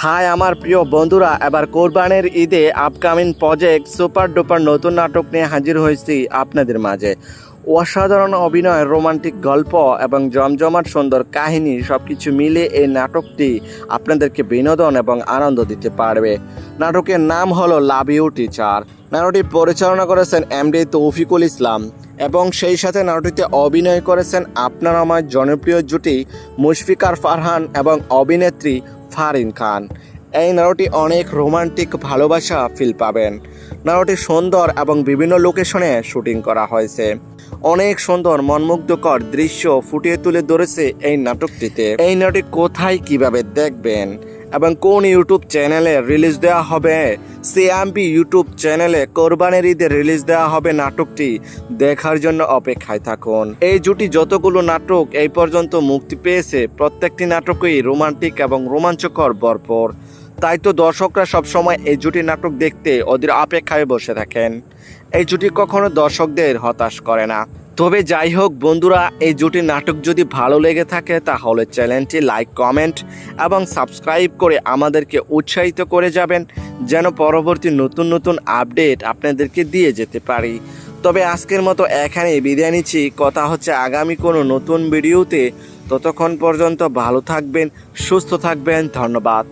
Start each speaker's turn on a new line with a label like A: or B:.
A: High আমার প্রিয় বন্ধুরা, এবার কোরবানির ঈদে আপকামিং প্রজেক্ট সুপার ডুপার নতুন নাটক নিয়ে হাজির হয়েছি আপনাদের মাঝে। অসাধারণ অভিনয়, রোমান্টিক গল্প এবং জমজমাট সুন্দর কাহিনী সবকিছু মিলে এই নাটকটি আপনাদেরকে বিনোদন এবং আনন্দ দিতে পারবে। নাটকের নাম হলো লাভ ইউ টিচার। নাটকটি পরিচালনা করেছেন এমডি তৌফিকুল ইসলাম এবং সেই সাথে নাটকটিতে অভিনয় করেছেন আপনার আমার জনপ্রিয় জুটি মুশফিকার ফারহান এবং অভিনেত্রী ফারিন খান। এই নাটকটি অনেক রোমান্টিক ভালোবাসা ফিল পাবেন। নাটকটি সুন্দর এবং বিভিন্ন লোকেশনে শুটিং করা হয়েছে। অনেক সুন্দর মনমুগ্ধকর দৃশ্য ফুটিয়ে তুলে ধরেছে এই নাটকটিতে। এই নাটকটি কোথায় কিভাবে দেখবেন এবং কোন ইউটিউব চ্যানেলে রিলিজ দেওয়া হবে, সিএমবি ইউটিউব চ্যানেলে কোরবানির ঈদে রিলিজ দেওয়া হবে নাটকটি দেখার জন্য অপেক্ষায় থাকুন। এই জুটি যতগুলো নাটক এই পর্যন্ত মুক্তি পেয়েছে প্রত্যেকটি নাটকই রোমান্টিক এবং রোমাঞ্চকর ভরপুর। তাই তো দর্শকরা সবসময় এই জুটি নাটক দেখতে ওদের অপেক্ষায় বসে থাকেন। এই জুটি কখনো দর্শকদের হতাশ করে না। তবে যাই হোক বন্ধুরা, এই জুটি নাটক যদি ভালো লেগে থাকে তাহলে চ্যানেলটি লাইক, কমেন্ট এবং সাবস্ক্রাইব করে আমাদেরকে উৎসাহিত করে যাবেন, যেন পরবর্তী নতুন নতুন আপডেট আপনাদেরকে দিয়ে যেতে পারি। তবে আজকের মতো এখানেই বিদায় নিচ্ছি। কথা হচ্ছে আগামী কোনো নতুন ভিডিওতে। ততক্ষণ পর্যন্ত ভালো থাকবেন, সুস্থ থাকবেন। ধন্যবাদ।